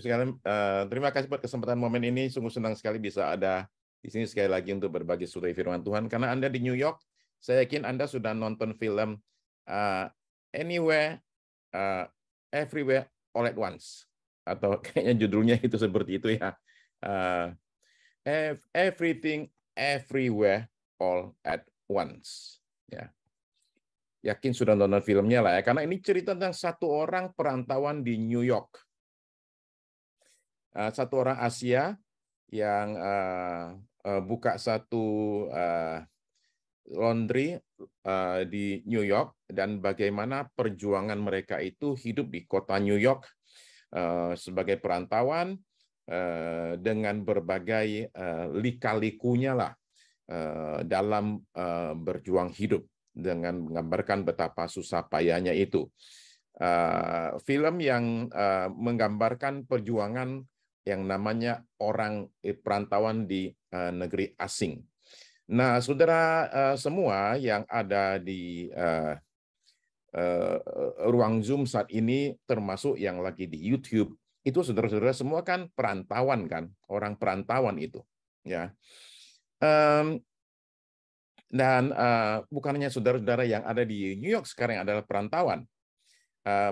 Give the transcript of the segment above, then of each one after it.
sekalian, terima kasih buat kesempatan momen ini. Sungguh senang sekali bisa ada di sini sekali lagi untuk berbagi studi firman Tuhan. Karena Anda di New York, saya yakin Anda sudah nonton film Anywhere, uh, Everywhere, All at Once. Atau kayaknya judulnya itu seperti itu ya. Uh, Everything, Everywhere, All at Once. Ya. Yakin sudah nonton filmnya lah ya. Karena ini cerita tentang satu orang perantauan di New York. Satu orang Asia yang buka satu laundry di New York, dan bagaimana perjuangan mereka itu hidup di kota New York sebagai perantauan dengan berbagai lika-likunya lah dalam berjuang hidup, dengan menggambarkan betapa susah payahnya itu. Film yang menggambarkan perjuangan yang namanya orang perantauan di negeri asing. Nah, saudara semua yang ada di ruang Zoom saat ini, termasuk yang lagi di YouTube, itu saudara-saudara semua kan perantauan kan, orang perantauan itu, ya. Dan bukan hanya saudara-saudara yang ada di New York sekarang yang adalah perantauan.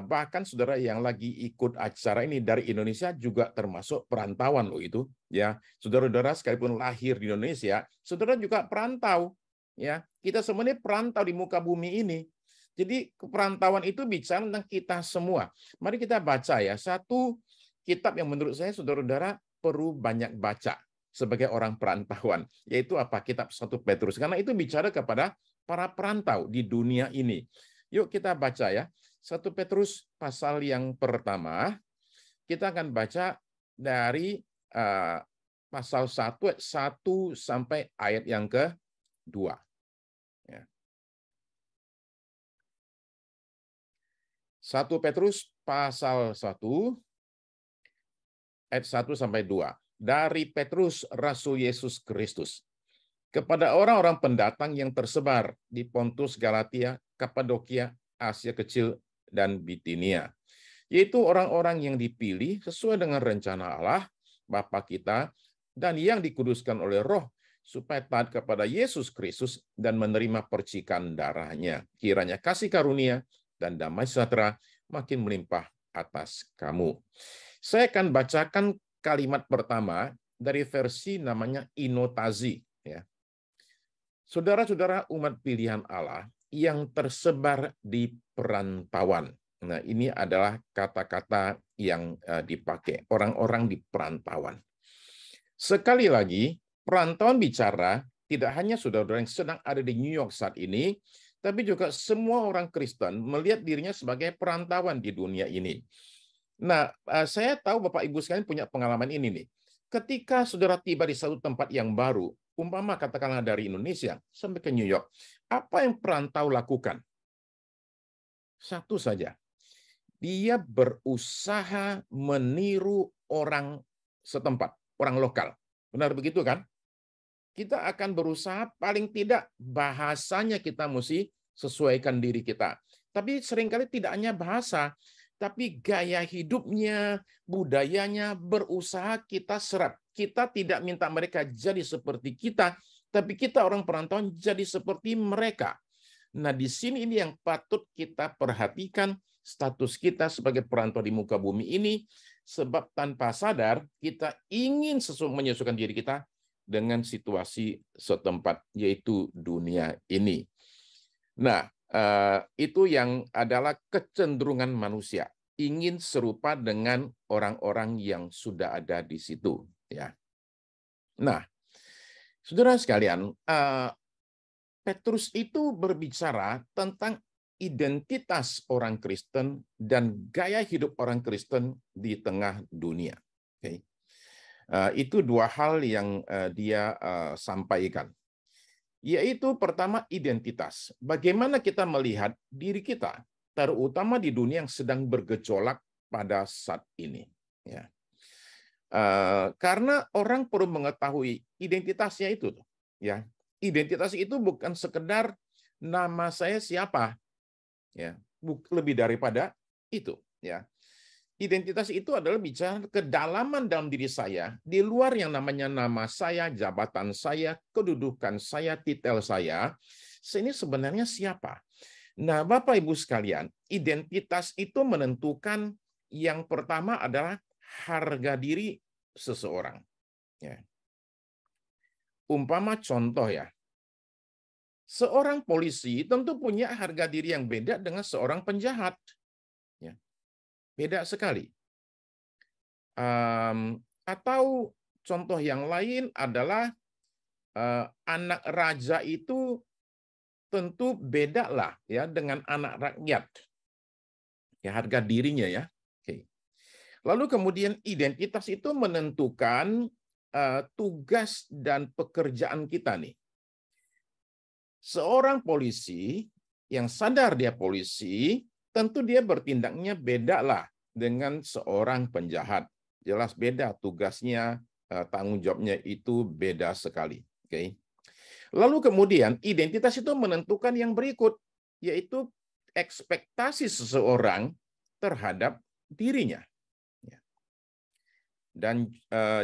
Bahkan saudara yang lagi ikut acara ini dari Indonesia juga termasuk perantauan loh itu, ya. Saudara-saudara sekalipun lahir di Indonesia, saudara juga perantau, ya. Kita semua ini perantau di muka bumi ini. Jadi perantauan itu bicara tentang kita semua. Mari kita baca ya satu kitab yang menurut saya saudara-saudara perlu banyak baca sebagai orang perantauan, yaitu apa? Kitab 1 Petrus, karena itu bicara kepada para perantau di dunia ini. Yuk kita baca ya. 1 Petrus pasal yang pertama, kita akan baca dari pasal 1 sampai ayat yang ke-2. Ya. 1 Petrus pasal 1 ayat 1 sampai 2. Dari Petrus, Rasul Yesus Kristus, kepada orang-orang pendatang yang tersebar di Pontus, Galatia, Kapadokia, Asia Kecil, dan Bitinia, yaitu orang-orang yang dipilih sesuai dengan rencana Allah, Bapa kita, dan yang dikuduskan oleh Roh, supaya taat kepada Yesus Kristus dan menerima percikan darahnya. Kiranya kasih karunia dan damai sejahtera makin melimpah atas kamu. Saya akan bacakan kalimat pertama dari versi namanya Inotazi. Ya. Saudara-saudara umat pilihan Allah yang tersebar di perantauan. Nah, ini adalah kata-kata yang dipakai orang-orang di perantauan. Sekali lagi, perantauan bicara tidak hanya saudara-saudara yang sedang ada di New York saat ini, tapi juga semua orang Kristen melihat dirinya sebagai perantauan di dunia ini. Nah, saya tahu Bapak Ibu sekalian punya pengalaman ini nih. Ketika saudara tiba di satu tempat yang baru, umpama katakanlah dari Indonesia sampai ke New York, apa yang perantau lakukan? Satu saja. Dia berusaha meniru orang setempat, orang lokal. Benar begitu kan? Kita akan berusaha paling tidak bahasanya kita mesti sesuaikan diri kita. Tapi seringkali tidak hanya bahasa, tapi gaya hidupnya, budayanya, berusaha kita serap. Kita tidak minta mereka jadi seperti kita, tapi kita orang perantauan jadi seperti mereka. Nah, di sini ini yang patut kita perhatikan, status kita sebagai perantau di muka bumi ini, sebab tanpa sadar kita ingin menyesuaikan diri kita dengan situasi setempat, yaitu dunia ini. Nah, itu yang adalah kecenderungan manusia, ingin serupa dengan orang-orang yang sudah ada di situ. Ya. Nah, saudara sekalian, Petrus itu berbicara tentang identitas orang Kristen dan gaya hidup orang Kristen di tengah dunia. Okay. Itu dua hal yang dia sampaikan. Yaitu pertama identitas. Bagaimana kita melihat diri kita, terutama di dunia yang sedang bergejolak pada saat ini. Ya. Karena orang perlu mengetahui identitasnya itu. Ya. Identitas itu bukan sekedar nama saya siapa, ya, lebih daripada itu, ya. Identitas itu adalah bicara kedalaman dalam diri saya, di luar yang namanya nama saya, jabatan saya, kedudukan saya, titel saya. Ini sebenarnya siapa? Nah, Bapak Ibu sekalian, identitas itu menentukan yang pertama adalah harga diri seseorang. Ya. Umpama contoh ya, seorang polisi tentu punya harga diri yang beda dengan seorang penjahat. Ya. Beda sekali. Atau contoh yang lain adalah anak raja itu tentu beda lah ya dengan anak rakyat. Ya, harga dirinya ya. Oke. Lalu kemudian identitas itu menentukan tugas dan pekerjaan kita nih. Seorang polisi yang sadar dia polisi, tentu dia bertindaknya beda lah dengan seorang penjahat. Jelas beda tugasnya, tanggung jawabnya itu beda sekali. Oke. Lalu kemudian identitas itu menentukan yang berikut, yaitu ekspektasi seseorang terhadap dirinya. Dan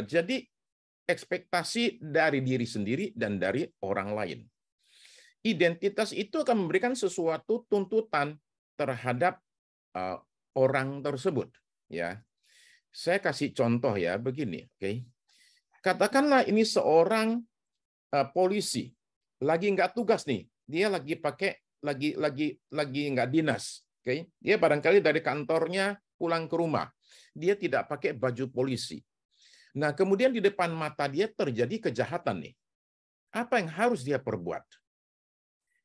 jadi ekspektasi dari diri sendiri dan dari orang lain. Identitas itu akan memberikan sesuatu tuntutan terhadap orang tersebut. Ya, saya kasih contoh ya begini. Oke, katakanlah ini seorang polisi lagi nggak tugas nih, dia lagi nggak dinas. Oke, dia barangkali dari kantornya pulang ke rumah, dia tidak pakai baju polisi. Nah, kemudian di depan mata dia terjadi kejahatan nih. Apa yang harus dia perbuat?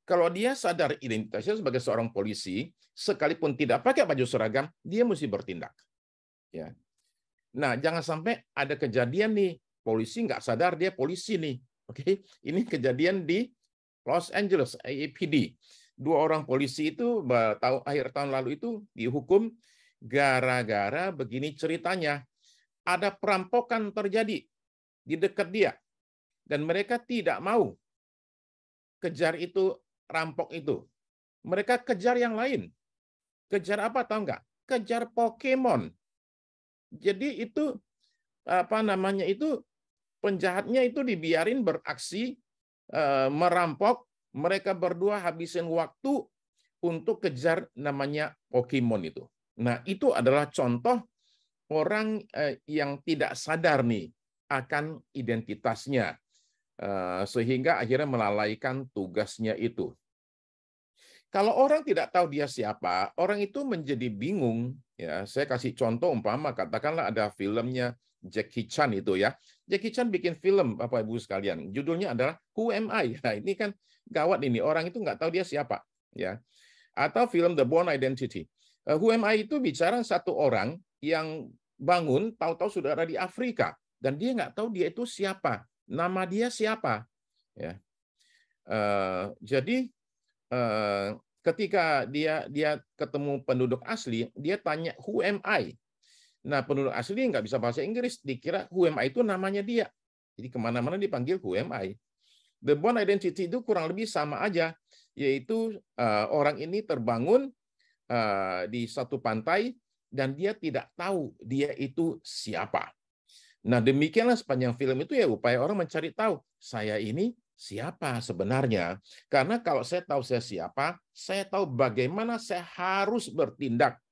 Kalau dia sadar identitasnya sebagai seorang polisi, sekalipun tidak pakai baju seragam, dia mesti bertindak. Ya. Nah, jangan sampai ada kejadian nih, polisi nggak sadar dia polisi nih. Oke, ini kejadian di Los Angeles, APD. 2 orang polisi itu akhir tahun lalu itu dihukum gara-gara begini ceritanya. Ada perampokan terjadi di dekat dia. Dan mereka tidak mau kejar itu rampok itu. Mereka kejar yang lain. Kejar apa tahu nggak? Kejar Pokemon. Jadi itu apa namanya itu penjahatnya itu dibiarin beraksi merampok. Mereka berdua habisin waktu untuk kejar namanya Pokemon itu. Nah, itu adalah contoh orang yang tidak sadar nih akan identitasnya sehingga akhirnya melalaikan tugasnya itu. Kalau orang tidak tahu dia siapa, orang itu menjadi bingung. Ya, saya kasih contoh umpama katakanlah ada filmnya Jackie Chan itu ya. Jackie Chan bikin film Bapak Ibu sekalian. Judulnya adalah Who Am I? Nah, ini kan gawat ini. Orang itu nggak tahu dia siapa. Ya. Atau film The Bourne Identity. Who Am I itu bicara satu orang yang bangun tahu-tahu sudah ada di Afrika dan dia nggak tahu dia itu siapa. Nama dia siapa. Ya. Jadi ketika dia ketemu penduduk asli, dia tanya who am I. Nah, penduduk asli nggak bisa bahasa Inggris, dikira who am I itu namanya dia. Jadi kemana-mana dipanggil who am I. The Bourne Identity itu kurang lebih sama aja, yaitu orang ini terbangun di satu pantai dan dia tidak tahu dia itu siapa. Nah, demikianlah sepanjang film itu ya upaya orang mencari tahu saya ini siapa sebenarnya. Karena kalau saya tahu saya siapa, saya tahu bagaimana saya harus bertindak,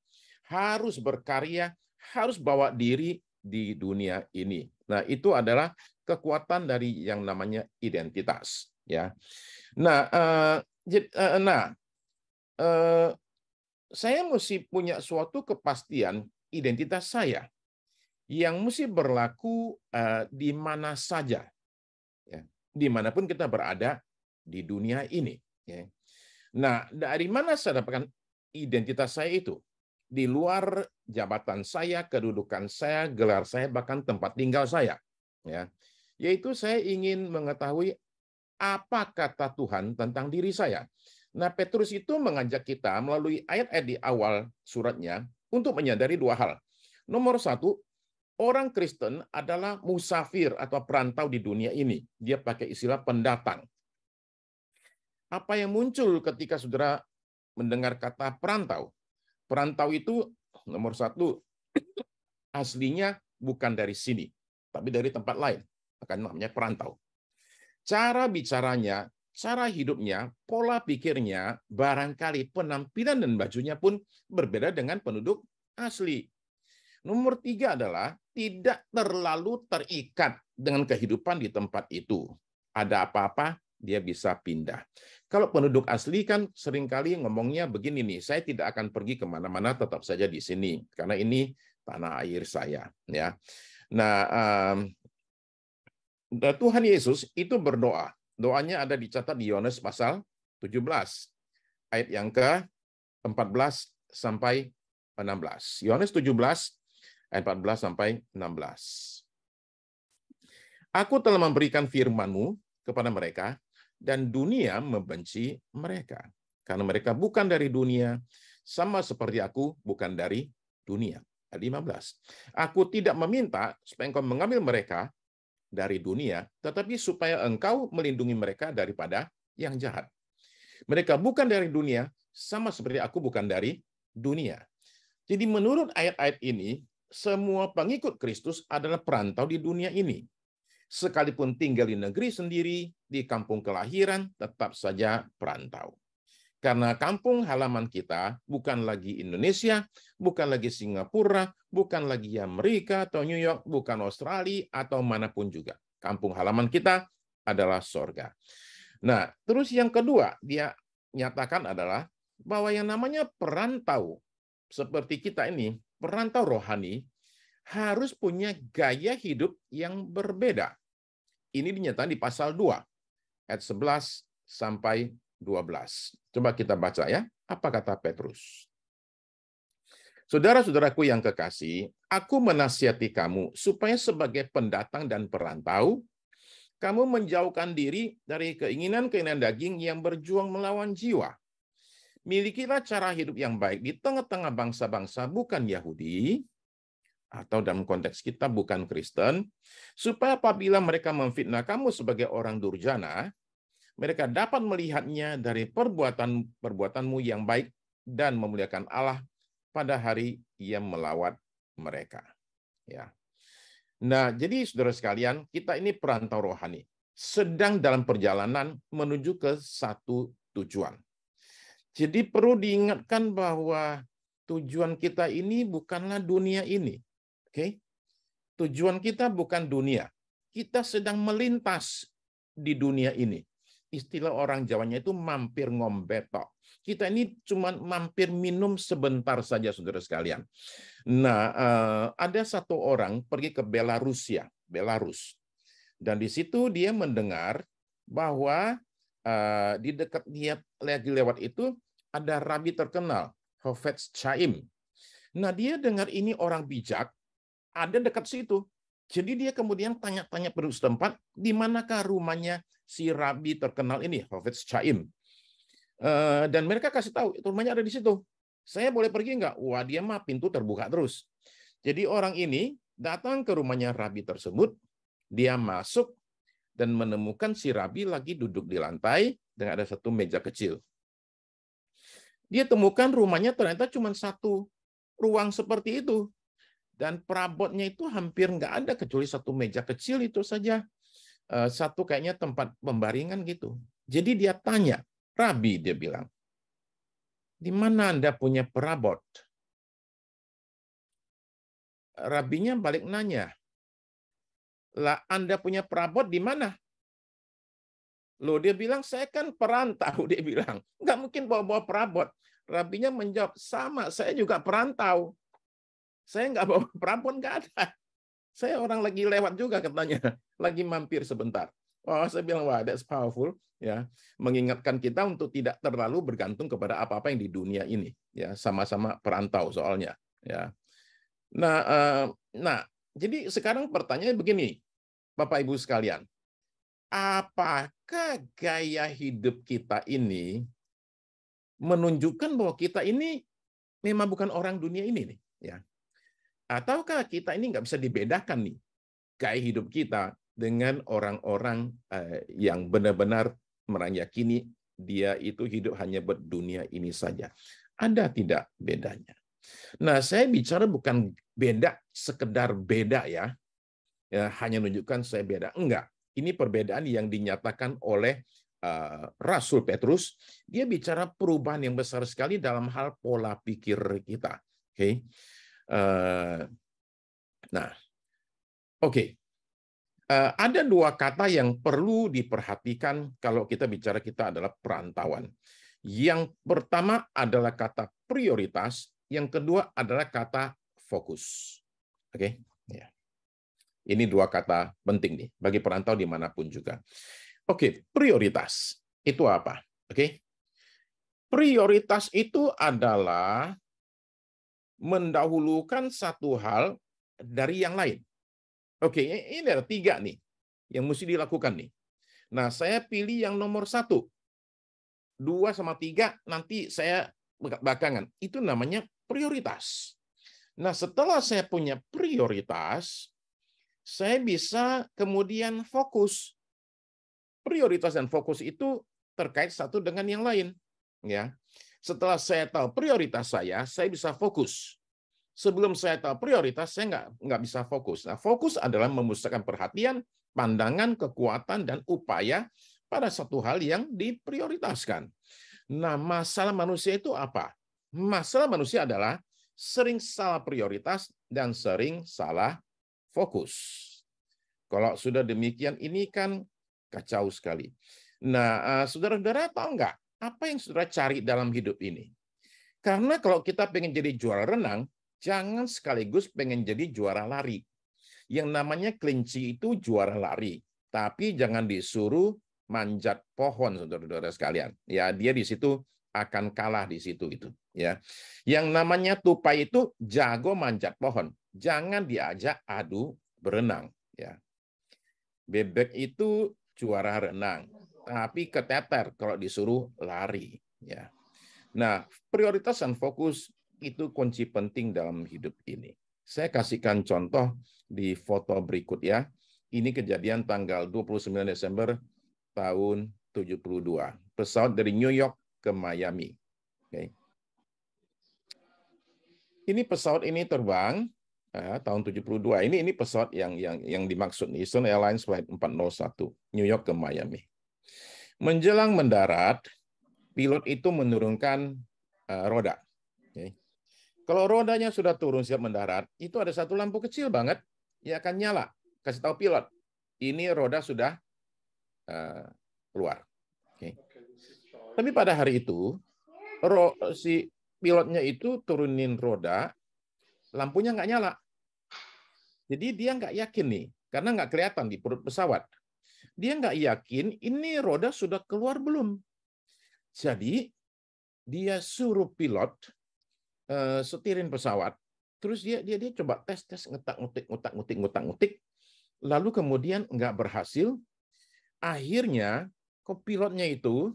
harus berkarya, harus bawa diri di dunia ini. Nah, itu adalah kekuatan dari yang namanya identitas. Ya. Nah, saya mesti punya suatu kepastian identitas saya yang mesti berlaku di mana saja, ya, dimanapun kita berada di dunia ini. Ya. Nah, dari mana saya dapatkan identitas saya itu? Di luar jabatan saya, kedudukan saya, gelar saya, bahkan tempat tinggal saya. Ya. Yaitu saya ingin mengetahui apa kata Tuhan tentang diri saya. Nah, Petrus itu mengajak kita melalui ayat-ayat di awal suratnya untuk menyadari 2 hal. Nomor 1, orang Kristen adalah musafir atau perantau di dunia ini. Dia pakai istilah pendatang. Apa yang muncul ketika saudara mendengar kata perantau? Perantau itu nomor 1, aslinya bukan dari sini, tapi dari tempat lain. Makanya namanya perantau. Cara bicaranya, cara hidupnya, pola pikirnya, barangkali penampilan dan bajunya pun berbeda dengan penduduk asli. Nomor 3 adalah tidak terlalu terikat dengan kehidupan di tempat itu. Ada apa-apa, dia bisa pindah. Kalau penduduk asli kan seringkali ngomongnya begini nih, saya tidak akan pergi kemana-mana, tetap saja di sini, karena ini tanah air saya. Ya. Nah, Tuhan Yesus itu berdoa. Doanya ada dicatat di Yohanes pasal 17, ayat yang ke-14 sampai 16. Yohanes 17, ayat 14 sampai 16. Aku telah memberikan firman-Mu kepada mereka, dan dunia membenci mereka. Karena mereka bukan dari dunia, sama seperti aku bukan dari dunia. Ayat 15. Aku tidak meminta supaya engkau mengambil mereka dari dunia, tetapi supaya engkau melindungi mereka daripada yang jahat. Mereka bukan dari dunia, sama seperti aku bukan dari dunia. Jadi menurut ayat-ayat ini, semua pengikut Kristus adalah perantau di dunia ini. Sekalipun tinggal di negeri sendiri, di kampung kelahiran, tetap saja perantau. Karena kampung halaman kita bukan lagi Indonesia, bukan lagi Singapura, bukan lagi Amerika atau New York, bukan Australia atau manapun juga. Kampung halaman kita adalah sorga. Nah, terus yang kedua, dia nyatakan adalah bahwa yang namanya perantau, seperti kita ini, perantau rohani, harus punya gaya hidup yang berbeda. Ini dinyatakan di pasal 2, ayat 11 sampai 12. Coba kita baca ya, apa kata Petrus. Saudara-saudaraku yang kekasih, aku menasihati kamu supaya sebagai pendatang dan perantau, kamu menjauhkan diri dari keinginan-keinginan daging yang berjuang melawan jiwa. Milikilah cara hidup yang baik di tengah-tengah bangsa-bangsa bukan Yahudi, atau dalam konteks kita bukan Kristen, supaya apabila mereka memfitnah kamu sebagai orang durjana, mereka dapat melihatnya dari perbuatanmu yang baik dan memuliakan Allah pada hari Ia melawat mereka. Ya. Nah, jadi saudara sekalian, kita ini perantau rohani, sedang dalam perjalanan menuju ke satu tujuan. Jadi perlu diingatkan bahwa tujuan kita ini bukanlah dunia ini. Oke? Tujuan kita bukan dunia. Kita sedang melintas di dunia ini. Istilah orang Jawanya itu mampir ngombetok. Kita ini cuma mampir minum sebentar saja, saudara sekalian. Nah, ada satu orang pergi ke Belarus. Dan di situ dia mendengar bahwa di dekat dia lagi lewat itu ada rabi terkenal, Hafetz Chaim. Nah, dia dengar ini orang bijak, ada dekat situ. Jadi dia kemudian tanya-tanya penduduk setempat, di manakah rumahnya si rabi terkenal ini, Hafetz Chaim. Dan mereka kasih tahu, itu rumahnya ada di situ. Saya boleh pergi nggak? Wah, dia mah pintu terbuka terus. Jadi orang ini datang ke rumahnya rabi tersebut, dia masuk dan menemukan si rabi lagi duduk di lantai dengan ada satu meja kecil. Dia temukan rumahnya ternyata cuma satu ruang seperti itu. Dan perabotnya itu hampir nggak ada, kecuali satu meja kecil itu saja. Satu kayaknya tempat pembaringan gitu. Jadi dia tanya, Rabi, dia bilang, di mana Anda punya perabot? Rabinya balik nanya, lah Anda punya perabot di mana? Loh, dia bilang, saya kan perantau, dia bilang. Nggak mungkin bawa-bawa perabot. Rabinya menjawab, sama, saya juga perantau. Saya nggak bawa perabot, nggak ada. Saya orang lagi lewat juga katanya, lagi mampir sebentar. Oh, saya bilang, wah, that's powerful. Ya, mengingatkan kita untuk tidak terlalu bergantung kepada apa-apa yang di dunia ini. Ya, sama-sama perantau soalnya. Ya. Nah, jadi sekarang pertanyaan begini, Bapak Ibu sekalian. Apakah gaya hidup kita ini menunjukkan bahwa kita ini memang bukan orang dunia ini nih, ya? Ataukah kita ini nggak bisa dibedakan nih gaya hidup kita dengan orang-orang yang benar-benar meyakini dia itu hidup hanya buat dunia ini saja? Ada tidak bedanya? Nah, saya bicara bukan beda, sekedar beda ya. Hanya menunjukkan saya beda. Enggak. Ini perbedaan yang dinyatakan oleh Rasul Petrus. Dia bicara perubahan yang besar sekali dalam hal pola pikir kita. Oke. Nah, oke. Ada dua kata yang perlu diperhatikan kalau kita bicara kita adalah perantauan. Yang pertama adalah kata prioritas, yang kedua adalah kata fokus. Oke, ya. Ini dua kata penting nih bagi perantau dimanapun juga. Oke, prioritas itu apa? Oke, prioritas itu adalah mendahulukan satu hal dari yang lain. Oke, ini ada tiga nih yang mesti dilakukan nih. Nah, saya pilih yang nomor 1. 2 sama 3 nanti saya belakangan. Itu namanya prioritas. Nah, setelah saya punya prioritas, saya bisa kemudian fokus. Prioritas dan fokus itu terkait satu dengan yang lain. Ya. Setelah saya tahu prioritas saya bisa fokus. Sebelum saya tahu prioritas, saya nggak bisa fokus. Nah, fokus adalah memusatkan perhatian, pandangan, kekuatan, dan upaya pada satu hal yang diprioritaskan. Nah, masalah manusia itu apa? Masalah manusia adalah sering salah prioritas dan sering salah fokus. Kalau sudah demikian, ini kan kacau sekali. Nah, saudara-saudara tahu nggak apa yang saudara cari dalam hidup ini? Karena kalau kita pengen jadi juara renang, jangan sekaligus pengen jadi juara lari. Yang namanya kelinci itu juara lari, tapi jangan disuruh manjat pohon, saudara-saudara sekalian. Ya, dia di situ akan kalah di situ itu. Ya, yang namanya tupai itu jago manjat pohon, jangan diajak adu berenang. Ya, bebek itu juara renang, tapi keteter kalau disuruh lari. Ya. Nah, prioritas dan fokus itu kunci penting dalam hidup ini. Saya kasihkan contoh di foto berikut ya. Ini kejadian tanggal 29 Desember tahun 72. Pesawat dari New York ke Miami. Oke. Ini pesawat ini terbang tahun 72. Ini pesawat yang dimaksud Eastern Airlines Flight 401 New York ke Miami. Menjelang mendarat, pilot itu menurunkan roda. Okay. Kalau rodanya sudah turun siap mendarat, itu ada satu lampu kecil banget yang akan nyala. Kasih tahu pilot, ini roda sudah keluar. Okay. Tapi pada hari itu, si pilotnya itu turunin roda, lampunya nggak nyala. Jadi dia nggak yakin nih, karena nggak kelihatan di perut pesawat. Dia nggak yakin ini roda sudah keluar belum. Jadi dia suruh pilot setirin pesawat, terus dia coba tes ngutak-ngutik, lalu kemudian nggak berhasil. Akhirnya kopilotnya itu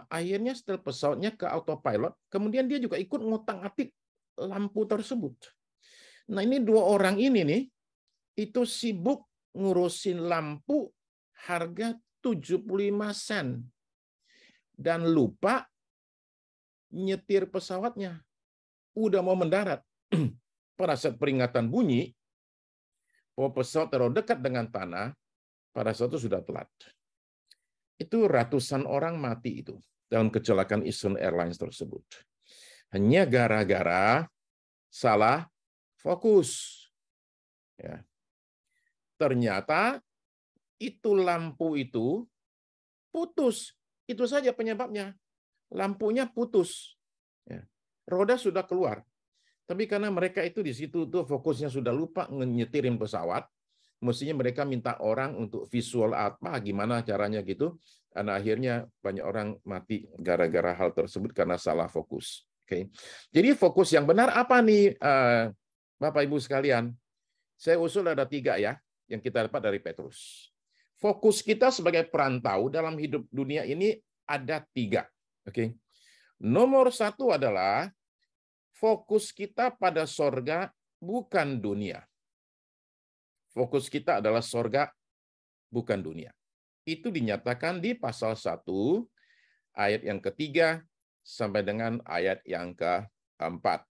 akhirnya setelah pesawatnya ke autopilot, kemudian dia juga ikut ngutak-ngatik lampu tersebut. Nah, ini dua orang ini nih itu sibuk ngurusin lampu harga 75 sen dan lupa nyetir pesawatnya. Udah mau mendarat. Pada saat peringatan bunyi, bahwa pesawat terlalu dekat dengan tanah, pada saat itu sudah telat. Itu ratusan orang mati itu dalam kecelakaan Eastern Airlines tersebut. Hanya gara-gara salah fokus. Ya. Ternyata itu lampu itu putus. Itu saja penyebabnya. Lampunya putus. Ya. Roda sudah keluar. Tapi karena mereka itu di situ tuh fokusnya sudah lupa nyetirin pesawat, mestinya mereka minta orang untuk visual apa, gimana caranya gitu. Dan akhirnya banyak orang mati gara-gara hal tersebut karena salah fokus. Oke. Jadi fokus yang benar apa nih, Bapak Ibu sekalian? Saya usul ada 3 ya, yang kita dapat dari Petrus. Fokus kita sebagai perantau dalam hidup dunia ini ada 3. Oke. Nomor 1 adalah fokus kita pada sorga, bukan dunia. Fokus kita adalah sorga, bukan dunia. Itu dinyatakan di pasal 1, ayat yang ketiga, sampai dengan ayat yang keempat.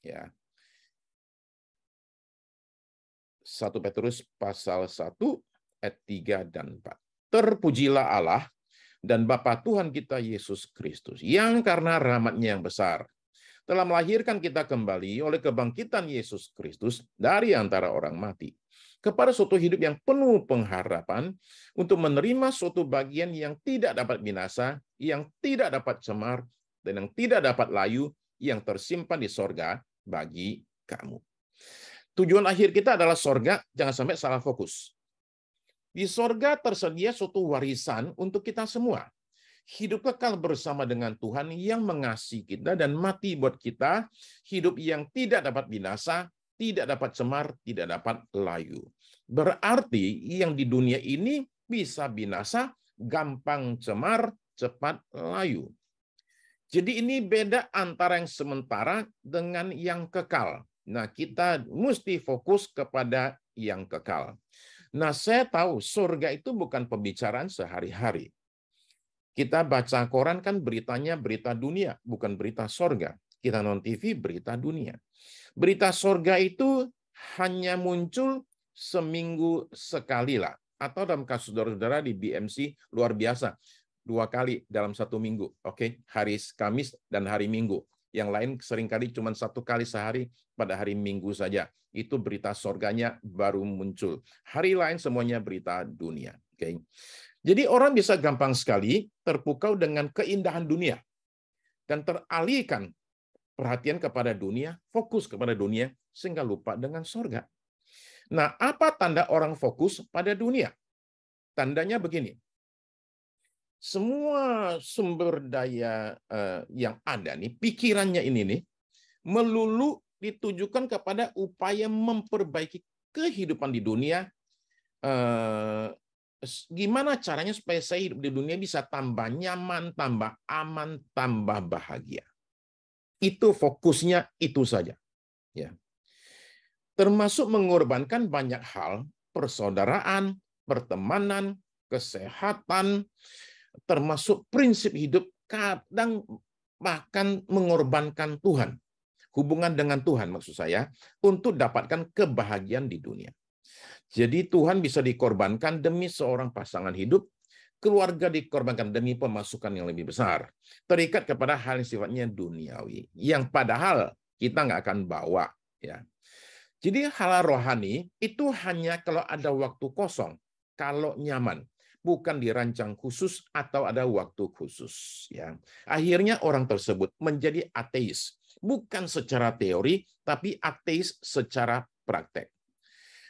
Ya. 1 Petrus pasal 1 ayat 3 dan 4. Terpujilah Allah dan Bapa Tuhan kita Yesus Kristus, yang karena rahmat-Nya yang besar telah melahirkan kita kembali oleh kebangkitan Yesus Kristus dari antara orang mati, kepada suatu hidup yang penuh pengharapan, untuk menerima suatu bagian yang tidak dapat binasa, yang tidak dapat cemar, dan yang tidak dapat layu, yang tersimpan di sorga bagi kamu. Tujuan akhir kita adalah sorga, jangan sampai salah fokus. Di sorga tersedia suatu warisan untuk kita semua. Hidup kekal bersama dengan Tuhan yang mengasihi kita dan mati buat kita, hidup yang tidak dapat binasa, tidak dapat cemar, tidak dapat layu. Berarti yang di dunia ini bisa binasa, gampang cemar, cepat layu. Jadi ini beda antara yang sementara dengan yang kekal. Nah, kita mesti fokus kepada yang kekal. Nah, saya tahu surga itu bukan pembicaraan sehari-hari. Kita baca koran kan beritanya berita dunia, bukan berita sorga. Kita nonton TV berita dunia. Berita sorga itu hanya muncul seminggu sekali lah. Atau dalam kasus saudara-saudara di BMC luar biasa. 2 kali dalam 1 minggu. Oke, hari Kamis dan hari Minggu. Yang lain seringkali cuma 1 kali sehari pada hari Minggu saja. Itu berita sorganya baru muncul. Hari lain semuanya berita dunia. Oke. Jadi orang bisa gampang sekali terpukau dengan keindahan dunia dan teralihkan perhatian kepada dunia, fokus kepada dunia, sehingga lupa dengan sorga. Nah, apa tanda orang fokus pada dunia? Tandanya begini. Semua sumber daya yang ada nih, pikirannya ini nih, melulu ditujukan kepada upaya memperbaiki kehidupan di dunia. Gimana caranya supaya saya hidup di dunia bisa tambah nyaman, tambah aman, tambah bahagia. Itu fokusnya itu saja. Ya. Termasuk mengorbankan banyak hal, persaudaraan, pertemanan, kesehatan, termasuk prinsip hidup, kadang bahkan mengorbankan Tuhan. Hubungan dengan Tuhan maksud saya, untuk dapatkan kebahagiaan di dunia. Jadi Tuhan bisa dikorbankan demi seorang pasangan hidup, keluarga dikorbankan demi pemasukan yang lebih besar, terikat kepada hal yang sifatnya duniawi, yang padahal kita nggak akan bawa. Ya. Jadi hal rohani itu hanya kalau ada waktu kosong, kalau nyaman, bukan dirancang khusus atau ada waktu khusus. Ya. Akhirnya orang tersebut menjadi ateis, bukan secara teori, tapi ateis secara praktek.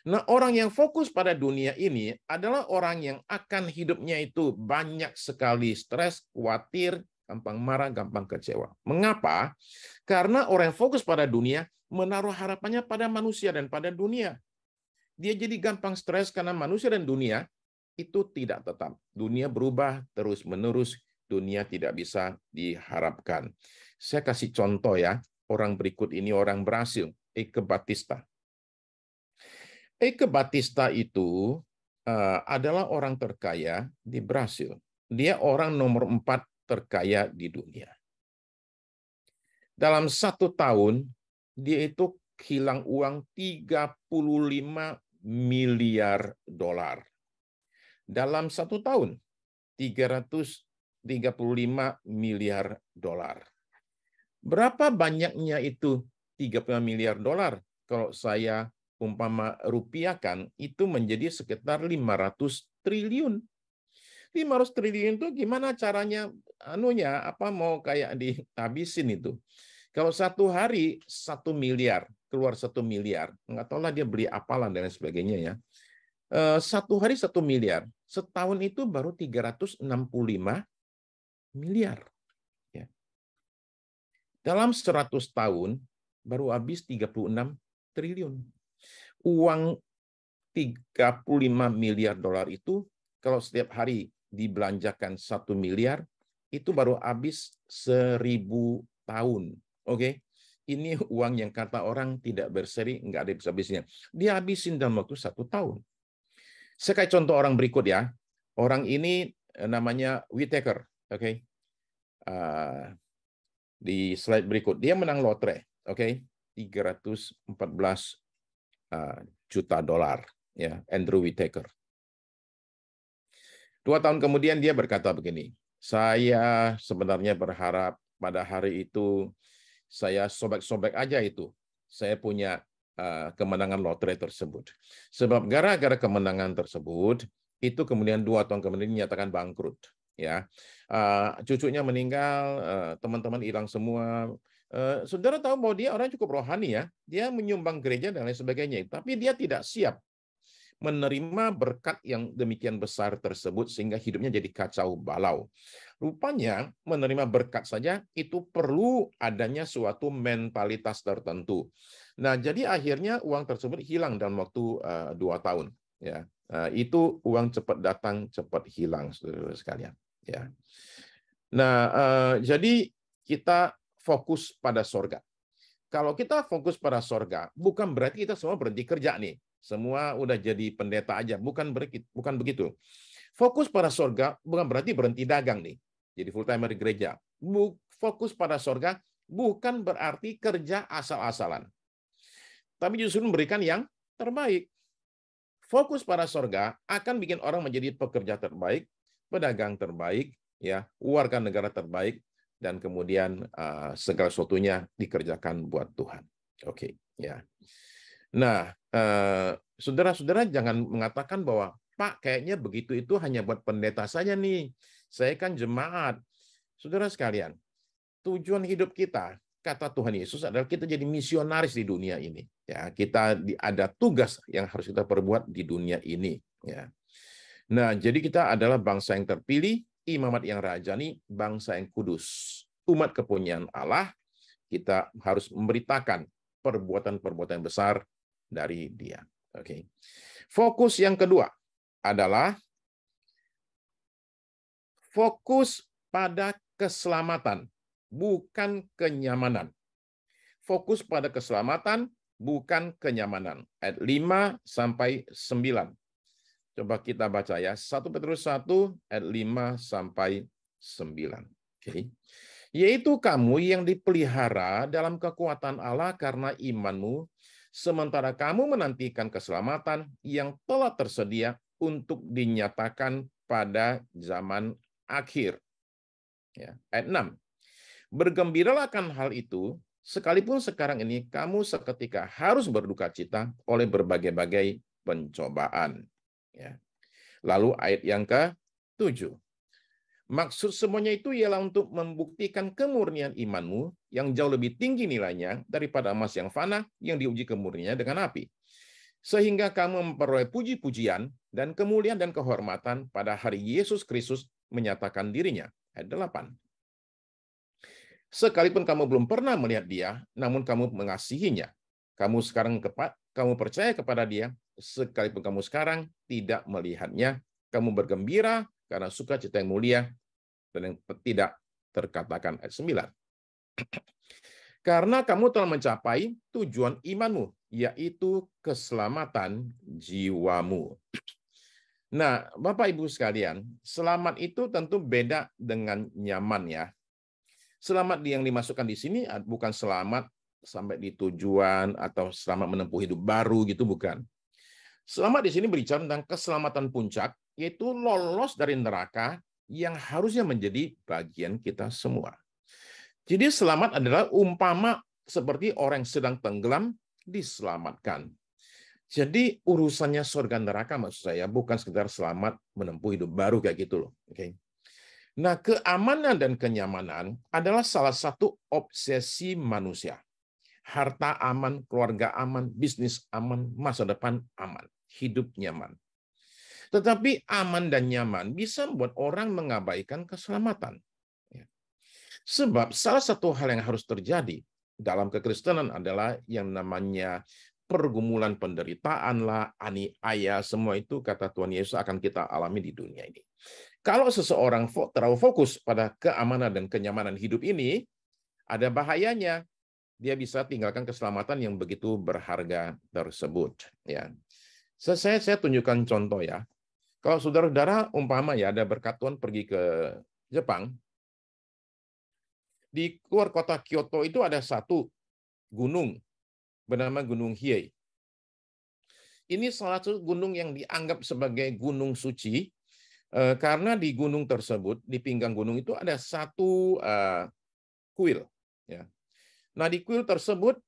Nah, orang yang fokus pada dunia ini adalah orang yang akan hidupnya itu banyak sekali stres, khawatir, gampang marah, gampang kecewa. Mengapa? Karena orang yang fokus pada dunia menaruh harapannya pada manusia dan pada dunia. Dia jadi gampang stres karena manusia dan dunia itu tidak tetap. Dunia berubah terus-menerus, dunia tidak bisa diharapkan. Saya kasih contoh ya, orang berikut ini orang Brasil, Eike Batista. Eike Batista itu adalah orang terkaya di Brasil. Dia orang nomor 4 terkaya di dunia. Dalam 1 tahun, dia itu hilang uang 35 miliar dolar. Dalam 1 tahun, 335 miliar dolar. Berapa banyaknya itu 35 miliar dolar? Kalau saya umpama rupiahkan, itu menjadi sekitar 500 triliun. 500 triliun itu gimana caranya mau kayak dihabisin itu. Kalau 1 hari 1 miliar, keluar 1 miliar, nggak tahu lah dia beli apalah dan sebagainya ya. 1 hari 1 miliar, setahun itu baru 365 miliar. Ya. Dalam 100 tahun baru habis 36 triliun. Uang 35 miliar dolar itu kalau setiap hari dibelanjakan 1 miliar itu baru habis 1000 tahun. Oke. Ini uang yang kata orang tidak berseri, nggak ada habis-habisnya. Dia habisin dalam waktu 1 tahun. Saya kayak contoh orang berikut ya. Orang ini namanya Whittaker. Oke. Di slide berikut dia menang lotre. Oke. 314 juta dolar. Ya, Andrew Whitaker. 2 tahun kemudian dia berkata begini, saya sebenarnya berharap pada hari itu saya sobek-sobek aja itu. Saya punya kemenangan lotre tersebut. Sebab gara-gara kemenangan tersebut, itu kemudian 2 tahun kemudian dinyatakan bangkrut. Ya, cucunya meninggal, teman-teman hilang semua. Saudara tahu bahwa dia orang cukup rohani ya, dia menyumbang gereja dan lain sebagainya, tapi dia tidak siap menerima berkat yang demikian besar tersebut sehingga hidupnya jadi kacau balau. Rupanya menerima berkat saja itu perlu adanya suatu mentalitas tertentu. Nah, jadi akhirnya uang tersebut hilang dalam waktu 2 tahun. Ya, itu uang cepat datang, cepat hilang, saudara sekalian. Ya. Nah, jadi kita fokus pada sorga. Kalau kita fokus pada sorga, bukan berarti kita semua berhenti kerja nih. Semua udah jadi pendeta aja, bukan begitu. Fokus pada sorga bukan berarti berhenti dagang nih, jadi full timer di gereja. Fokus pada sorga bukan berarti kerja asal-asalan, tapi justru memberikan yang terbaik. Fokus pada sorga akan bikin orang menjadi pekerja terbaik, pedagang terbaik, ya, warga negara terbaik, dan kemudian segala sesuatunya dikerjakan buat Tuhan. Oke, ya. Nah, saudara-saudara jangan mengatakan bahwa Pak, kayaknya begitu itu hanya buat pendeta saja nih. Saya kan jemaat. Saudara sekalian, tujuan hidup kita, kata Tuhan Yesus adalah kita jadi misionaris di dunia ini. Ya, kita ada tugas yang harus kita perbuat di dunia ini. Ya. Nah, jadi kita adalah bangsa yang terpilih, imamat yang rajani, bangsa yang kudus, umat kepunyaan Allah. Kita harus memberitakan perbuatan-perbuatan besar dari Dia. Oke. Fokus yang kedua adalah fokus pada keselamatan, bukan kenyamanan. Fokus pada keselamatan, bukan kenyamanan. Ayat 5 sampai 9. Coba kita baca ya. 1 Petrus 1 ayat 5 sampai 9. Oke. Yaitu kamu yang dipelihara dalam kekuatan Allah karena imanmu, sementara kamu menantikan keselamatan yang telah tersedia untuk dinyatakan pada zaman akhir. Ya, ayat 6. Bergembiralah akan hal itu, sekalipun sekarang ini kamu seketika harus berduka cita oleh berbagai-bagai pencobaan. Ya. Lalu ayat yang ke-7. Maksud semuanya itu ialah untuk membuktikan kemurnian imanmu yang jauh lebih tinggi nilainya daripada emas yang fana yang diuji kemurniannya dengan api. Sehingga kamu memperoleh puji-pujian dan kemuliaan dan kehormatan pada hari Yesus Kristus menyatakan dirinya. Ayat 8. Sekalipun kamu belum pernah melihat dia, namun kamu mengasihinya. Kamu percaya kepada dia, sekalipun kamu sekarang tidak melihatnya, kamu bergembira karena sukacita yang mulia dan yang tidak terkatakan. Ayat 9. Karena kamu telah mencapai tujuan imanmu, yaitu keselamatan jiwamu. Nah, Bapak Ibu sekalian, selamat itu tentu beda dengan nyaman ya. Selamat yang dimasukkan di sini bukan selamat sampai di tujuan atau selamat menempuh hidup baru gitu, bukan. Selamat di sini berbicara tentang keselamatan puncak, yaitu lolos dari neraka yang harusnya menjadi bagian kita semua. Jadi selamat adalah umpama seperti orang yang sedang tenggelam diselamatkan. Jadi urusannya surga neraka maksud saya bukan sekedar selamat menempuh hidup baru kayak gitu loh. Oke. Nah, keamanan dan kenyamanan adalah salah satu obsesi manusia. Harta aman, keluarga aman, bisnis aman, masa depan aman, hidup nyaman. Tetapi aman dan nyaman bisa membuat orang mengabaikan keselamatan. Sebab salah satu hal yang harus terjadi dalam kekristenan adalah yang namanya pergumulan penderitaan lah, aniaya, semua itu kata Tuhan Yesus akan kita alami di dunia ini. Kalau seseorang terlalu fokus pada keamanan dan kenyamanan hidup ini, ada bahayanya. Dia bisa tinggalkan keselamatan yang begitu berharga tersebut. Ya, saya tunjukkan contoh ya. Kalau saudara-saudara umpama ya ada berkat Tuhan pergi ke Jepang, di luar kota Kyoto itu ada satu gunung bernama Gunung Hiei. Ini salah satu gunung yang dianggap sebagai gunung suci karena di gunung tersebut, di pinggang gunung itu ada satu kuil. Ya. Nah, di kuil tersebut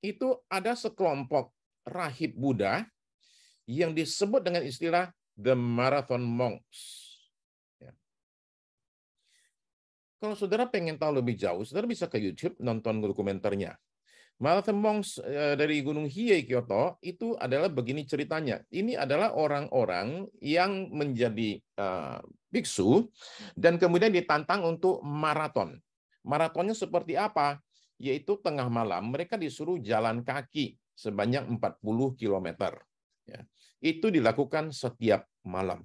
itu ada sekelompok rahib Buddha yang disebut dengan istilah The Marathon Monks. Ya. Kalau saudara pengen tahu lebih jauh, saudara bisa ke YouTube nonton dokumenternya. Marathon Monks dari Gunung Hiei, Kyoto, itu adalah begini ceritanya. Ini adalah orang-orang yang menjadi biksu dan kemudian ditantang untuk maraton. Maratonnya seperti apa? Yaitu tengah malam mereka disuruh jalan kaki sebanyak 40 km. Ya. Itu dilakukan setiap malam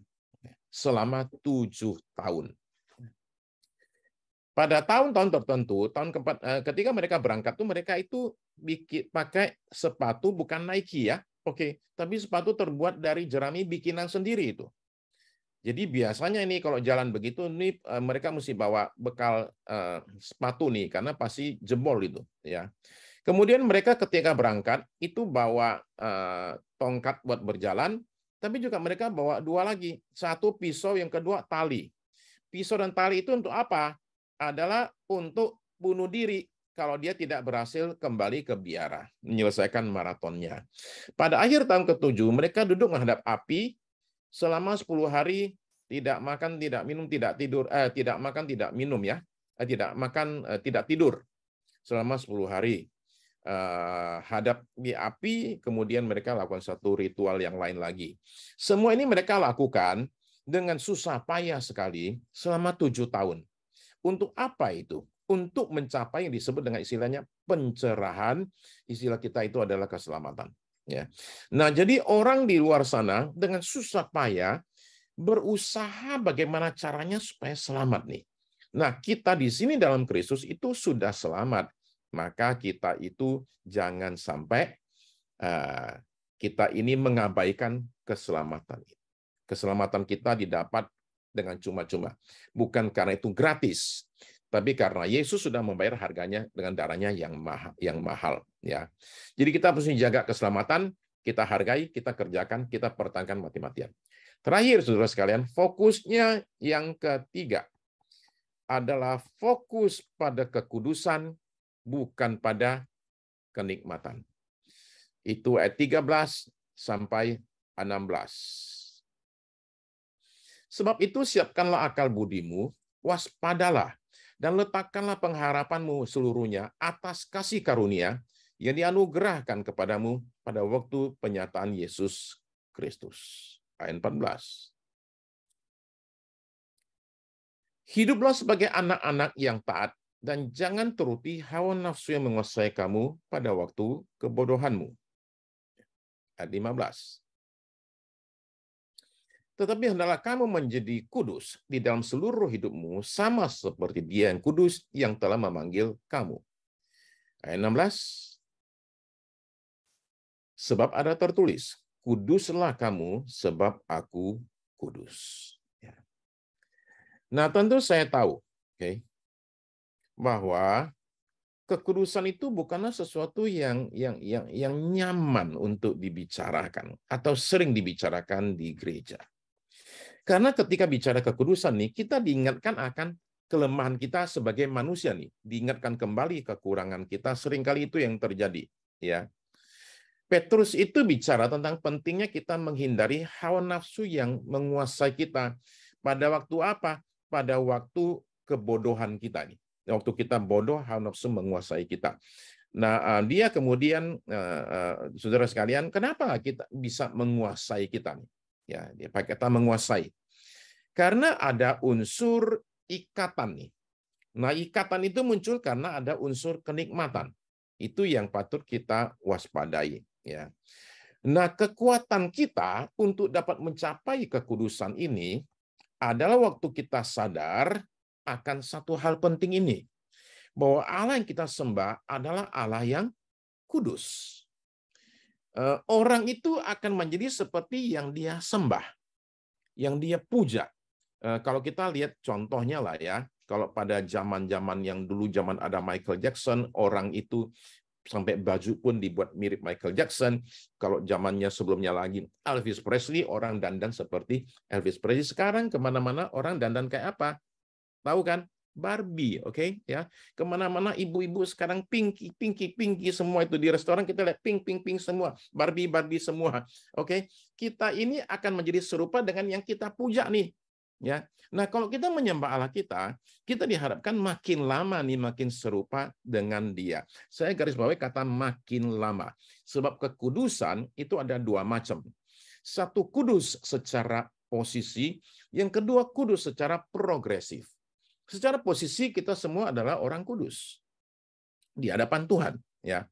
selama 7 tahun. Pada tahun-tahun tertentu, ketika mereka berangkat tuh mereka itu pakai sepatu bukan Nike ya, oke, tapi sepatu terbuat dari jerami bikinan sendiri itu. Jadi biasanya ini kalau jalan begitu nih mereka mesti bawa bekal sepatu nih karena pasti jebol itu ya. Kemudian mereka ketika berangkat itu bawa tongkat buat berjalan, tapi juga mereka bawa dua lagi, satu pisau, yang kedua tali. Pisau dan tali itu untuk apa? Adalah untuk bunuh diri kalau dia tidak berhasil kembali ke biara, menyelesaikan maratonnya. Pada akhir tahun ke-7, mereka duduk menghadap api selama 10 hari, tidak makan, tidak minum, tidak tidur, tidak makan, tidak minum ya, tidak makan, tidak tidur selama 10 hari. Hadap di api, kemudian mereka lakukan satu ritual yang lain lagi. Semua ini mereka lakukan dengan susah payah sekali selama 7 tahun. Untuk apa itu? Untuk mencapai yang disebut dengan istilahnya pencerahan. Istilah kita itu adalah keselamatan. Ya. Nah, jadi orang di luar sana dengan susah payah berusaha bagaimana caranya supaya selamat nih. Nah, kita di sini dalam Kristus itu sudah selamat. Maka kita itu jangan sampai kita ini mengabaikan keselamatan. Keselamatan kita didapat dengan cuma-cuma. Bukan karena itu gratis, tapi karena Yesus sudah membayar harganya dengan darahnya yang mahal. Ya. Jadi kita harus jaga keselamatan, kita hargai, kita kerjakan, kita pertahankan mati-matian. Terakhir, saudara sekalian, fokusnya yang ketiga adalah fokus pada kekudusan, bukan pada kenikmatan. Itu ayat 13 sampai 16. Sebab itu siapkanlah akal budimu, waspadalah, dan letakkanlah pengharapanmu seluruhnya atas kasih karunia yang dianugerahkan kepadamu pada waktu penyataan Yesus Kristus. Ayat 14. Hiduplah sebagai anak-anak yang taat, dan jangan turuti hawa nafsu yang menguasai kamu pada waktu kebodohanmu. Ayat 15. Tetapi hendaklah kamu menjadi kudus di dalam seluruh hidupmu, sama seperti Dia yang kudus yang telah memanggil kamu. Ayat 16. Sebab ada tertulis, kuduslah kamu sebab aku kudus. Ya. Nah, tentu saya tahu, bahwa kekudusan itu bukanlah sesuatu yang nyaman untuk dibicarakan atau sering dibicarakan di gereja. Karena ketika bicara kekudusan nih, kita diingatkan akan kelemahan kita sebagai manusia nih, diingatkan kembali kekurangan kita, seringkali itu yang terjadi, ya. Petrus itu bicara tentang pentingnya kita menghindari hawa nafsu yang menguasai kita. Pada waktu apa? Pada waktu kebodohan kita nih. Waktu kita bodoh, hawa nafsu menguasai kita. Nah, dia kemudian, saudara sekalian, kenapa kita bisa menguasai kita nih? Ya, dia pakai kata menguasai. Karena ada unsur ikatan nih. Nah, ikatan itu muncul karena ada unsur kenikmatan. Itu yang patut kita waspadai, ya. Nah, kekuatan kita untuk dapat mencapai kekudusan ini adalah waktu kita sadar akan satu hal penting ini, bahwa Allah yang kita sembah adalah Allah yang kudus. Orang itu akan menjadi seperti yang dia sembah, yang dia puja. Kalau kita lihat contohnya lah ya, kalau pada zaman-zaman yang dulu, zaman ada Michael Jackson, orang itu sampai baju pun dibuat mirip Michael Jackson. Kalau zamannya sebelumnya lagi Elvis Presley, orang dandan seperti Elvis Presley. Sekarang kemana-mana orang dandan kayak apa? Tahu kan? Barbie, oke, ya. Kemana-mana ibu-ibu sekarang pinky, pinky, pinky semua itu di restoran kita lihat pink, pink, pink semua, Barbie, Barbie semua, oke. Kita ini akan menjadi serupa dengan yang kita puja nih, ya. Nah, kalau kita menyembah Allah kita diharapkan makin lama nih makin serupa dengan Dia. Saya garis bawahi kata makin lama, sebab kekudusan itu ada dua macam. Satu, kudus secara posisi, yang kedua kudus secara progresif. Secara posisi kita semua adalah orang kudus di hadapan Tuhan, ya.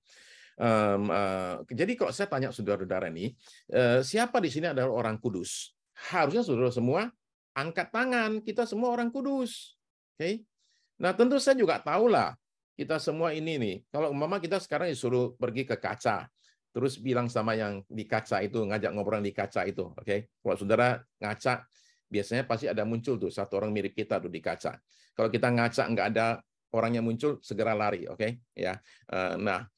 Jadi kalau saya tanya saudara-saudara ini, siapa di sini adalah orang kudus? Harusnya saudara semua angkat tangan. Kita semua orang kudus. Oke. Nah, tentu saya juga tahulah kita semua ini nih. Kalau umpama kita sekarang disuruh pergi ke kaca, terus bilang sama yang di kaca itu, ngajak ngobrol di kaca itu, oke. Kalau saudara ngaca, biasanya pasti ada muncul tuh satu orang mirip kita tuh di kaca. Kalau kita ngaca nggak ada orang yang muncul, segera lari, oke? Ya. Nah,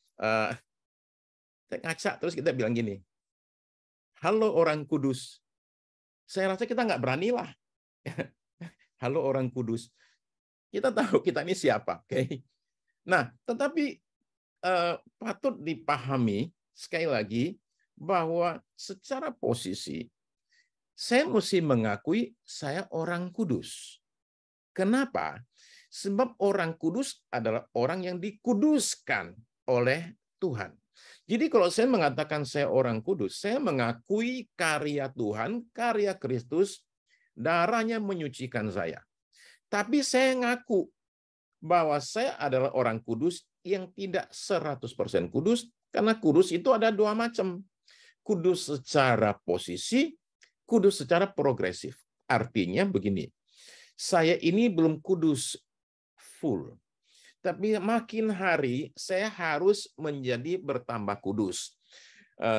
kita ngaca terus kita bilang gini, halo orang kudus. Saya rasa kita nggak beranilah. Halo orang kudus. Kita tahu kita ini siapa, oke? Nah, tetapi patut dipahami sekali lagi bahwa secara posisi saya mesti mengakui saya orang kudus. Kenapa? Sebab orang kudus adalah orang yang dikuduskan oleh Tuhan. Jadi kalau saya mengatakan saya orang kudus, saya mengakui karya Tuhan, karya Kristus, darahnya menyucikan saya. Tapi saya ngaku bahwa saya adalah orang kudus yang tidak 100% kudus, karena kudus itu ada dua macam. Kudus secara posisi, kudus secara progresif. Artinya begini, saya ini belum kudus full. Tapi makin hari saya harus menjadi bertambah kudus.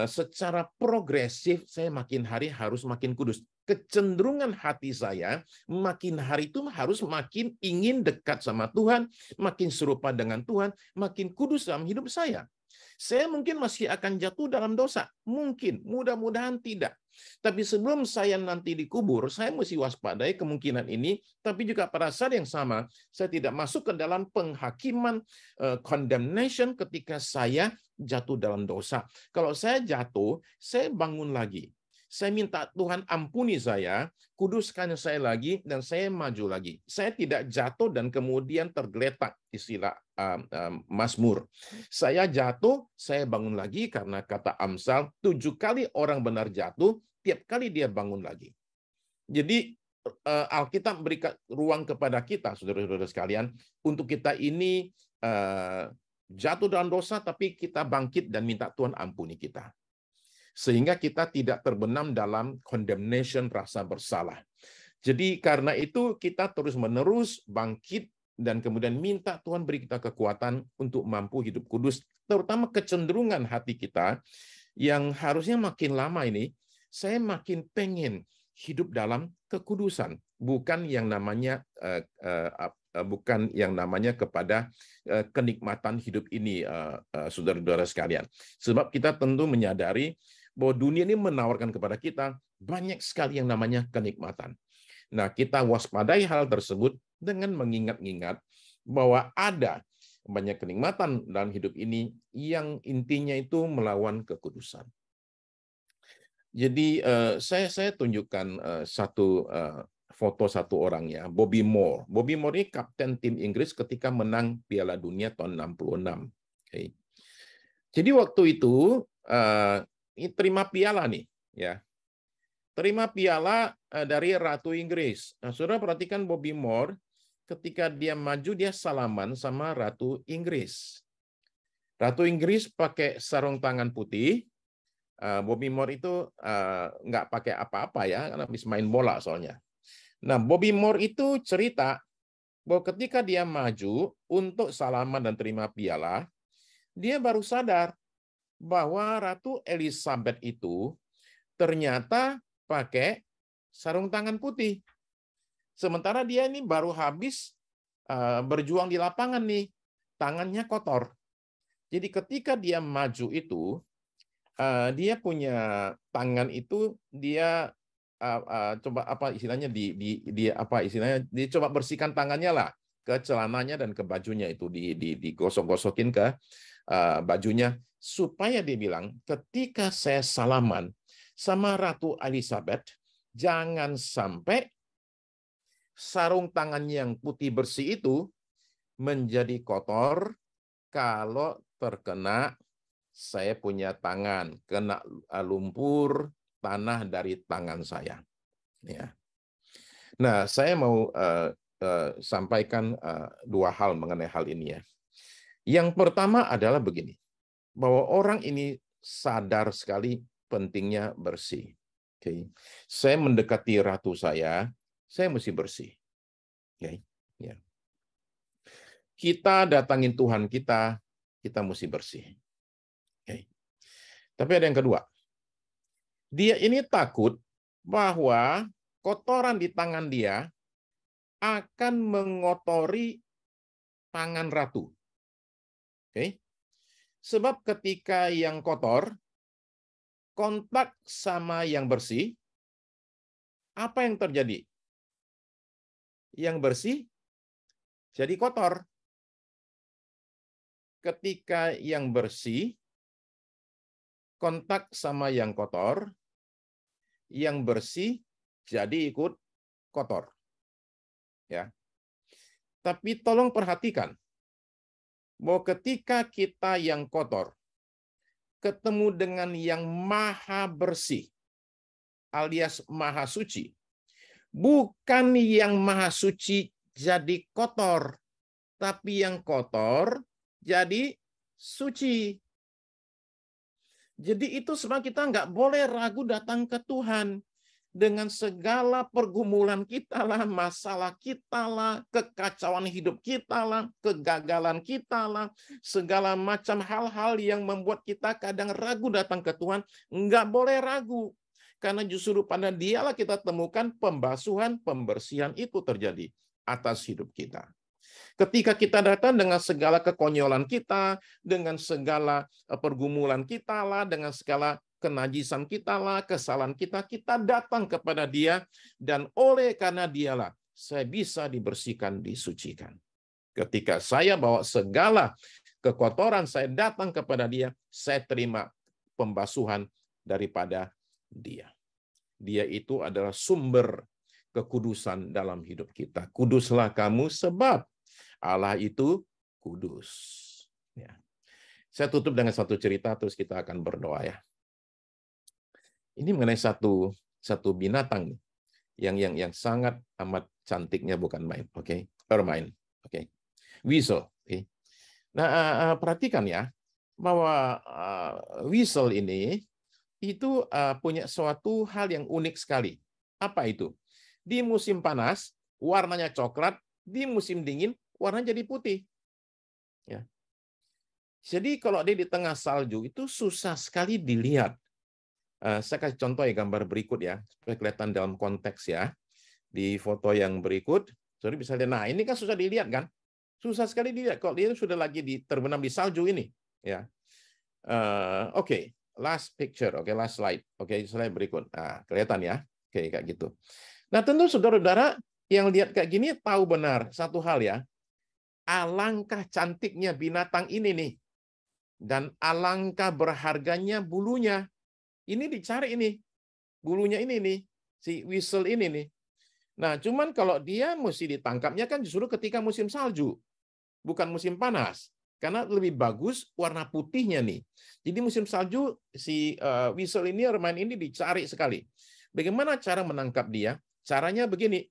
Secara progresif saya makin hari harus makin kudus. Kecenderungan hati saya makin hari itu harus makin ingin dekat sama Tuhan, makin serupa dengan Tuhan, makin kudus dalam hidup saya. Saya mungkin masih akan jatuh dalam dosa. Mungkin, mudah-mudahan tidak. Tapi sebelum saya nanti dikubur, saya mesti waspadai kemungkinan ini, tapi juga pada saat yang sama, saya tidak masuk ke dalam penghakiman, condemnation ketika saya jatuh dalam dosa. Kalau saya jatuh, saya bangun lagi. Saya minta Tuhan ampuni saya, kuduskan saya lagi, dan saya maju lagi. Saya tidak jatuh dan kemudian tergeletak, istilah Mazmur. Saya jatuh, saya bangun lagi, karena kata Amsal, 7 kali orang benar jatuh, tiap kali dia bangun lagi. Jadi Alkitab berikan ruang kepada kita, saudara-saudara sekalian, untuk kita ini jatuh dalam dosa, tapi kita bangkit dan minta Tuhan ampuni kita. Sehingga kita tidak terbenam dalam condemnation, rasa bersalah. Jadi karena itu kita terus-menerus bangkit dan kemudian minta Tuhan beri kita kekuatan untuk mampu hidup kudus, terutama kecenderungan hati kita yang harusnya makin lama ini, saya makin pengen hidup dalam kekudusan, bukan yang namanya kepada kenikmatan hidup ini, saudara-saudara sekalian. Sebab kita tentu menyadari bahwa dunia ini menawarkan kepada kita banyak sekali yang namanya kenikmatan. Nah, kita waspadai hal tersebut dengan mengingat-ingat bahwa ada banyak kenikmatan dalam hidup ini yang intinya itu melawan kekudusan. Jadi saya tunjukkan satu foto satu orang ya, Bobby Moore. Bobby Moore ini kapten tim Inggris ketika menang Piala Dunia tahun 66. Okay. Jadi waktu itu terima piala nih, ya. Terima piala dari Ratu Inggris. Nah, saudara perhatikan Bobby Moore ketika dia maju dia salaman sama Ratu Inggris. Ratu Inggris pakai sarung tangan putih. Bobby Moore itu nggak pakai apa-apa ya, karena habis main bola soalnya. Nah, Bobby Moore itu cerita bahwa ketika dia maju untuk salaman dan terima piala, dia baru sadar bahwa Ratu Elizabeth itu ternyata pakai sarung tangan putih. Sementara dia ini baru habis berjuang di lapangan nih, tangannya kotor. Jadi ketika dia maju itu, dia punya tangan itu dia coba apa istilahnya dia apa istilahnya dia coba bersihkan tangannya lah ke celananya dan ke bajunya itu digosok-gosokin ke bajunya supaya dia bilang ketika saya salaman sama Ratu Elizabeth jangan sampai sarung tangan yang putih bersih itu menjadi kotor kalau terkena saya punya tangan, kena lumpur tanah dari tangan saya. Ya. Nah, saya mau sampaikan dua hal mengenai hal ini ya. Yang pertama adalah begini, bahwa orang ini sadar sekali pentingnya bersih. Oke. Saya mendekati ratu saya mesti bersih. Oke. Ya. Kita datangin Tuhan kita mesti bersih. Oke. Tapi ada yang kedua. Dia ini takut bahwa kotoran di tangan dia akan mengotori tangan ratu. Oke. Sebab ketika yang kotor kontak sama yang bersih, apa yang terjadi? Yang bersih jadi kotor. Ketika yang bersih kontak sama yang kotor, yang bersih jadi ikut kotor. Ya. Tapi tolong perhatikan bahwa ketika kita yang kotor ketemu dengan yang maha bersih alias maha suci, bukan yang maha suci jadi kotor, tapi yang kotor jadi suci. Jadi itu sebab kita nggak boleh ragu datang ke Tuhan. Dengan segala pergumulan kita lah, masalah kita lah, kekacauan hidup kita lah, kegagalan kita lah, segala macam hal-hal yang membuat kita kadang ragu datang ke Tuhan, nggak boleh ragu. Karena justru pada dialah kita temukan pembasuhan, pembersihan itu terjadi atas hidup kita. Ketika kita datang dengan segala kekonyolan kita, dengan segala pergumulan kita lah, dengan segala kenajisan kita lah, kesalahan kita, kita datang kepada Dia, dan oleh karena Dialah saya bisa dibersihkan, disucikan. Ketika saya bawa segala kekotoran, saya datang kepada Dia, saya terima pembasuhan daripada Dia. Dia itu adalah sumber kekudusan dalam hidup kita. Kuduslah kamu sebab Allah itu kudus. Ya. Saya tutup dengan satu cerita, terus kita akan berdoa ya. Ini mengenai satu binatang yang sangat amat cantiknya, bukan main, oke? Ermine, oke? Weasel, oke? Nah, perhatikan ya bahwa weasel ini itu punya suatu hal yang unik sekali. Apa itu? Di musim panas warnanya coklat, di musim dingin warnanya jadi putih. Ya. Jadi kalau dia di tengah salju itu susah sekali dilihat. Saya kasih contoh ya, gambar berikut ya, supaya kelihatan dalam konteks ya. Di foto yang berikut, sorry bisa lihat. Nah, ini kan susah dilihat kan? Susah sekali dilihat kalau dia sudah lagi terbenam di salju ini. Ya. Oke, last picture, oke, last slide. Oke, slide berikut. Nah, kelihatan ya. Oke, kayak gitu. Nah, tentu saudara-saudara yang lihat kayak gini tahu benar satu hal ya. Alangkah cantiknya binatang ini nih. Dan alangkah berharganya bulunya. Ini dicari ini. Bulunya ini nih. Si weasel ini nih. Nah, cuman kalau dia mesti ditangkapnya kan justru ketika musim salju. Bukan musim panas. Karena lebih bagus warna putihnya nih. Jadi musim salju si weasel ini, Ermine ini dicari sekali. Bagaimana cara menangkap dia? Caranya begini.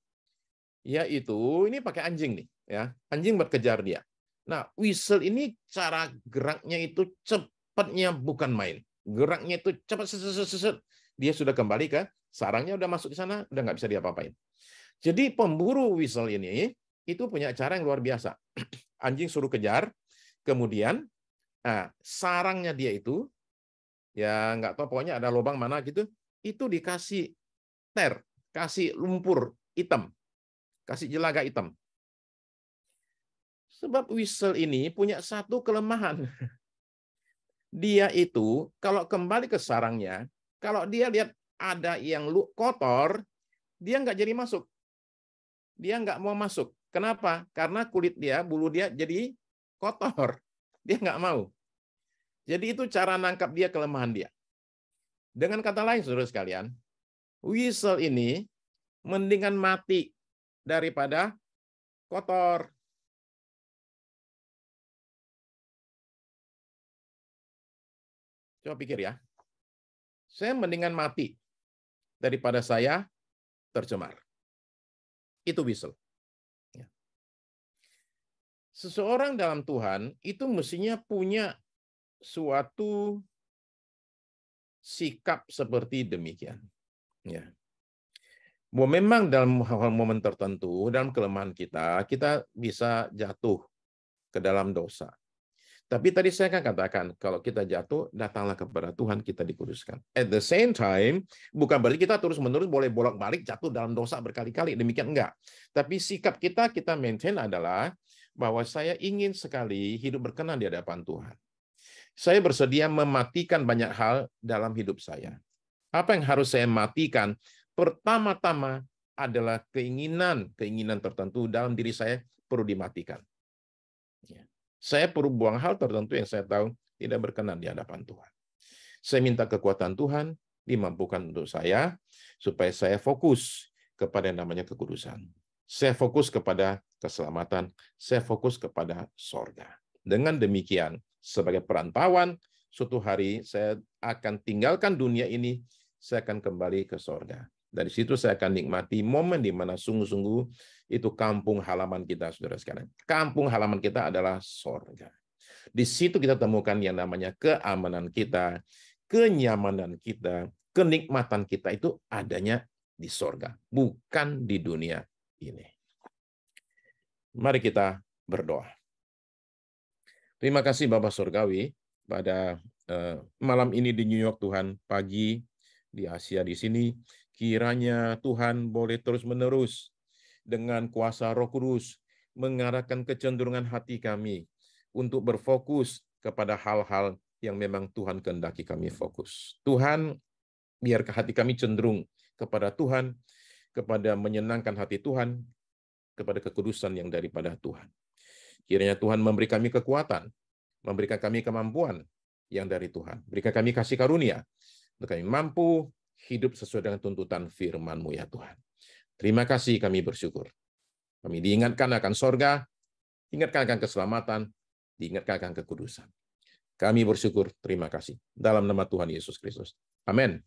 Yaitu ini pakai anjing nih, ya. Anjing berkejar dia. Nah, weasel ini cara geraknya itu cepatnya bukan main. Geraknya itu cepat, dia sudah kembali ke sarangnya, udah masuk di sana, udah nggak bisa diapa-apain. Jadi pemburu weasel ini itu punya cara yang luar biasa. Anjing suruh kejar, kemudian sarangnya dia itu ya nggak tahu, pokoknya ada lubang mana gitu, itu dikasih kasih lumpur hitam, kasih jelaga hitam. Sebab weasel ini punya satu kelemahan. Dia itu kalau kembali ke sarangnya, kalau dia lihat ada yang kotor, dia nggak jadi masuk. Dia nggak mau masuk. Kenapa? Karena kulit dia, bulu dia jadi kotor. Dia nggak mau. Jadi itu cara nangkap dia, kelemahan dia. Dengan kata lain, saudara sekalian, weasel ini mendingan mati daripada kotor. Coba pikir ya. Saya mendingan mati daripada saya tercemar. Itu weasel. Seseorang dalam Tuhan itu mestinya punya suatu sikap seperti demikian. Ya. Bahwa memang dalam hal momen tertentu, dalam kelemahan kita bisa jatuh ke dalam dosa. Tapi tadi saya kan katakan, kalau kita jatuh, datanglah kepada Tuhan, kita dikuduskan. At the same time, bukan berarti kita terus-menerus boleh bolak-balik jatuh dalam dosa berkali-kali. Demikian enggak. Tapi sikap kita maintain adalah bahwa saya ingin sekali hidup berkenan di hadapan Tuhan. Saya bersedia mematikan banyak hal dalam hidup saya. Apa yang harus saya matikan? Pertama-tama adalah keinginan tertentu dalam diri saya perlu dimatikan. Saya perlu buang hal tertentu yang saya tahu tidak berkenan di hadapan Tuhan. Saya minta kekuatan Tuhan dimampukan untuk saya supaya saya fokus kepada yang namanya kekudusan. Saya fokus kepada keselamatan, saya fokus kepada sorga. Dengan demikian, sebagai perantauan, suatu hari saya akan tinggalkan dunia ini, saya akan kembali ke sorga. Dari situ saya akan nikmati momen di mana sungguh-sungguh itu kampung halaman kita, saudara sekalian. Kampung halaman kita adalah sorga. Di situ kita temukan yang namanya keamanan kita, kenyamanan kita, kenikmatan kita itu adanya di sorga, bukan di dunia ini. Mari kita berdoa. Terima kasih Bapak Surgawi, pada malam ini di New York Tuhan, pagi di Asia di sini, kiranya Tuhan boleh terus-menerus dengan kuasa Roh Kudus mengarahkan kecenderungan hati kami untuk berfokus kepada hal-hal yang memang Tuhan kehendaki kami fokus. Tuhan, biar hati kami cenderung kepada Tuhan, kepada menyenangkan hati Tuhan, kepada kekudusan yang daripada Tuhan. Kiranya Tuhan memberi kami kekuatan, memberikan kami kemampuan yang dari Tuhan. Berikan kami kasih karunia, untuk kami mampu hidup sesuai dengan tuntutan firman-Mu ya Tuhan. Terima kasih, kami bersyukur. Kami diingatkan akan sorga, diingatkan akan keselamatan, diingatkan akan kekudusan. Kami bersyukur, terima kasih. Dalam nama Tuhan Yesus Kristus. Amin.